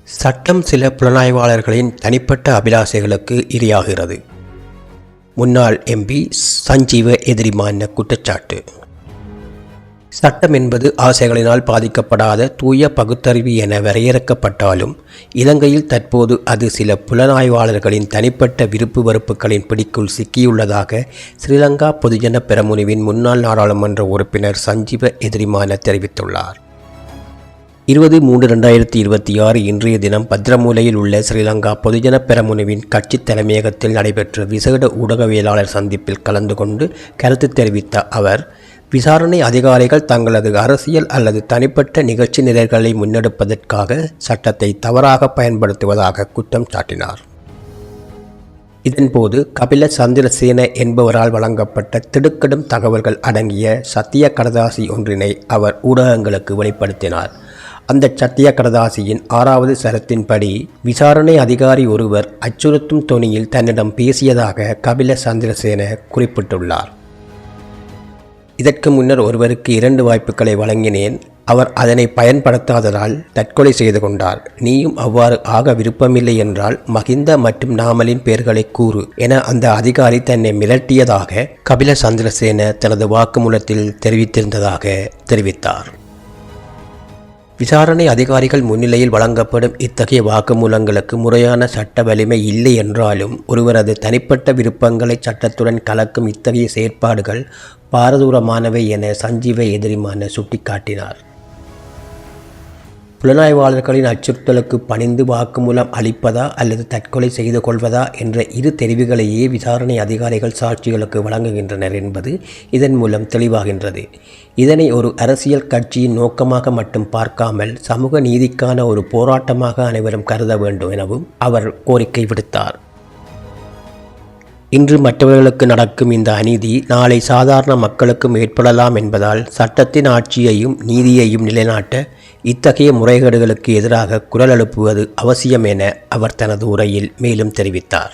சட்டம் சில புலனாய்வாளர்களின் தனிப்பட்ட அபிலாஷைகளுக்கு இரையாகிறது. முன்னாள் எம்பி சஞ்சீவ எதிரிமான குற்றச்சாட்டு. சட்டம் என்பது ஆசைகளினால் பாதிக்கப்படாத தூய பகுத்தறிவு என வரையறுக்கப்பட்டாலும் இலங்கையில் தற்போது அது சில புலனாய்வாளர்களின் தனிப்பட்ட விருப்பு வெறுப்புகளின் பிடிக்குள் சிக்கியுள்ளதாக ஸ்ரீலங்கா பொதுஜன பெரமுனவின் முன்னாள் நாடாளுமன்ற உறுப்பினர் சஞ்சீவ எதிரிமான தெரிவித்துள்ளார். 20/3/2026 இன்றைய தினம் பத்திரமூலையில் உள்ள ஸ்ரீலங்கா பொதுஜன பெரமுனவின் கட்சி தலைமையகத்தில் நடைபெற்ற விசேட ஊடகவியலாளர் சந்திப்பில் கலந்து கொண்டு கருத்து தெரிவித்த அவர், விசாரணை அதிகாரிகள் தங்களது அரசியல் அல்லது தனிப்பட்ட நிகழ்ச்சி நிரல்களை முன்னெடுப்பதற்காக சட்டத்தை தவறாக பயன்படுத்துவதாக குற்றம் சாட்டினார். இதன்போது கபில சந்திரசேன என்பவரால் வழங்கப்பட்ட திடுக்கிடும் தகவல்கள் அடங்கிய சத்திய கடதாசி ஒன்றினை அவர் ஊடகங்களுக்கு வெளிப்படுத்தினார். அந்த சத்திய கடதாசியின் 6வது சரத்தின்படி விசாரணை அதிகாரி ஒருவர் அச்சுறுத்தும் தொனியில் தன்னிடம் பேசியதாக கபில சந்திரசேன குறிப்பிட்டுள்ளார். இதற்கு முன்னர் ஒருவருக்கு 2 வாய்ப்புகளை வழங்கினேன். அவர் அதனை பயன்படுத்தாததால் தற்கொலை செய்து கொண்டார். நீயும் அவ்வாறு ஆக விருப்பமில்லை என்றால் மகிந்த மற்றும் நாமலின் பெயர்களை கூறு என அந்த அதிகாரி தன்னை மிரட்டியதாக கபில சந்திரசேன தனது வாக்குமூலத்தில் தெரிவித்திருந்ததாக தெரிவித்தார். விசாரணை அதிகாரிகள் முன்னிலையில் வழங்கப்படும் இத்தகைய வாக்குமூலங்களுக்கு முறையான சட்ட வலிமை இல்லை என்றாலும் ஒருவரது தனிப்பட்ட விருப்பங்களை சட்டத்துடன் கலக்கும் இத்தகைய செயற்பாடுகள் பாரதூரமானவை என சஞ்சீவ எதிரிமான சுட்டிக்காட்டினார். புலனாய்வாளர்களின் அச்சுறுத்தலுக்கு பணிந்து வாக்குமூலம் அளிப்பதா அல்லது தற்கொலை செய்து கொள்வதா என்ற 2 தெரிவுகளையே விசாரணை அதிகாரிகள் சாட்சிகளுக்கு வழங்குகின்றனர் என்பது இதன் மூலம் தெளிவாகின்றது. இதனை ஒரு அரசியல் கட்சியின் நோக்கமாக மட்டும் பார்க்காமல் சமூக நீதிக்கான ஒரு போராட்டமாக அனைவரும் கருத வேண்டும் எனவும் அவர் கோரிக்கை விடுத்தார். இன்று மற்றவர்களுக்கு நடக்கும் இந்த அநீதி நாளை சாதாரண மக்களுக்கும் ஏற்படலாம் என்பதால் சட்டத்தின் ஆட்சியையும் நீதியையும் நிலைநாட்ட இத்தகைய முறைகேடுகளுக்கு எதிராக குரல் எழுப்புவது அவசியம் என அவர் தனது உரையில் மேலும் தெரிவித்தார்.